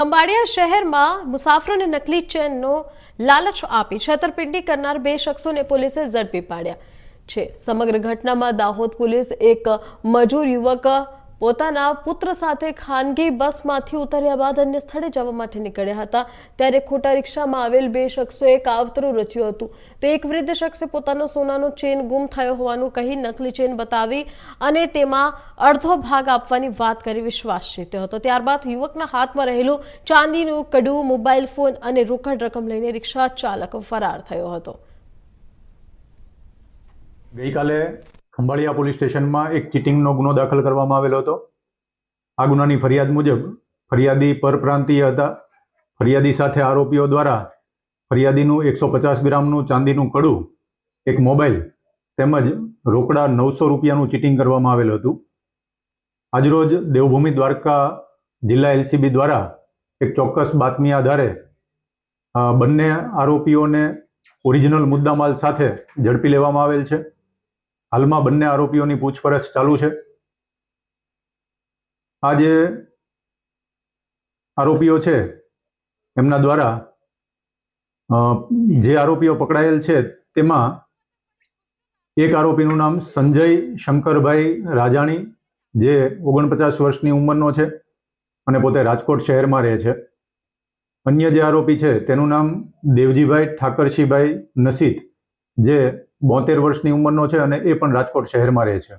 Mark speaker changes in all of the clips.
Speaker 1: ખંભાળિયા શહેરમાં મુસાફરોને નકલી ચેનનો લાલચ આપી છેતરપિંડી કરનાર બે શખ્સોને પોલીસે ઝડપી પાડ્યા છે। સમગ્ર ઘટનામાં દાહોદ પોલીસ એક મજૂર યુવક પોતાના પુત્ર સાથે ખાનગી બસમાંથી ઉતર્યા બાદ અન્ય સ્થળે જવા માટે નીકળ્યા હતા, ત્યારે ખોટા રિક્ષામાં આવેલ બે શખ્સોએ કાવતરું રચ્યું હતું। તો એક વૃદ્ધ શખ્સે પોતાનો સોનાનો ચેન ગુમ થયો હોવાનું કહી નકલી ચેન બતાવી અને તેમાં અડધો ભાગ આપવાની વાત કરી વિશ્વાસ જીત્યો હતો। ત્યારબાદ યુવકના હાથમાં રહેલું ચાંદીનું કડું, મોબાઈલ ફોન અને રોકડ રકમ લઈને રિક્ષા ચાલક ફરાર થયો હતો।
Speaker 2: ગઈકાલે ખંભાળિયા પોલીસ સ્ટેશનમાં એક ચીટિંગનો ગુનો દાખલ કરવામાં આવેલો હતો। આ ગુનાની ફરિયાદ મુજબ ફરિયાદી પરપ્રાંતીય હતા। ફરિયાદી સાથે આરોપીઓ દ્વારા ફરિયાદીનું 150 ગ્રામનું ચાંદીનું કડું, એક મોબાઈલ તેમજ રોકડા 900 રૂપિયાનું ચીટિંગ કરવામાં આવેલું હતું। આજરોજ દેવભૂમિ દ્વારકા જિલ્લા એલસીબી દ્વારા એક ચોક્કસ બાતમી આધારે બંને આરોપીઓને ઓરિજિનલ મુદ્દામાલ સાથે ઝડપી લેવામાં આવેલ છે। હાલમાં બંને આરોપીઓની પૂછપરછ ચાલુ છે। આ જે આરોપીઓ છે એમના દ્વારા જે આરોપીઓ પકડાયેલ છે તેમાં એક આરોપીનું નામ સંજય શંકરભાઈ રાજાણી, જે 49 વર્ષની ઉંમરનો છે અને પોતે રાજકોટ શહેરમાં રહે છે। અન્ય જે આરોપી છે તેનું નામ દેવજીભાઈ ઠાકરશીભાઈ નસીત, જે 72 વર્ષની ઉંમરનો છે અને એ પણ રાજકોટ શહેરમાં રહે છે।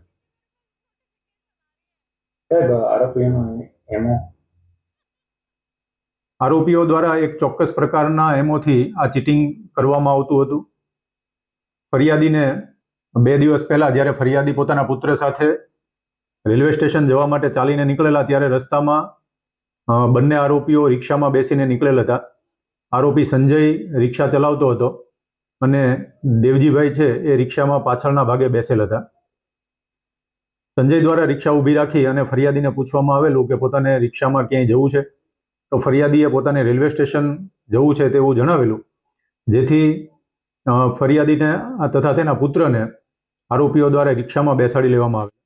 Speaker 2: આરોપીઓ દ્વારા એક ચોક્કસ પ્રકારના એમોથી આ ચીટિંગ કરવામાં આવતું હતું। ફરિયાદીને 2 દિવસ પહેલા જ્યારે ફરિયાદી પોતાના પુત્ર સાથે રેલવે સ્ટેશન જવા માટે ચાલીને નીકળેલા, ત્યારે રસ્તામાં બંને આરોપીઓ રિક્ષામાં બેસીને નીકળેલ હતા। આરોપી સંજય રિક્ષા ચલાવતો હતો અને દેવજીભાઈ છે એ રિક્ષામાં પાછળના ભાગે બેસેલ હતા। સંજય દ્વારા રિક્ષા ઊભી રાખી અને ફરિયાદીને પૂછવામાં આવેલું કે પોતાને રિક્ષામાં ક્યાંય જવું છે, તો ફરિયાદીએ પોતાને રેલવે સ્ટેશન જવું છે તેવું જણાવેલું, જેથી ફરિયાદીને તથા તેના પુત્રને આરોપીઓ દ્વારા રિક્ષામાં બેસાડી લેવામાં આવ્યો।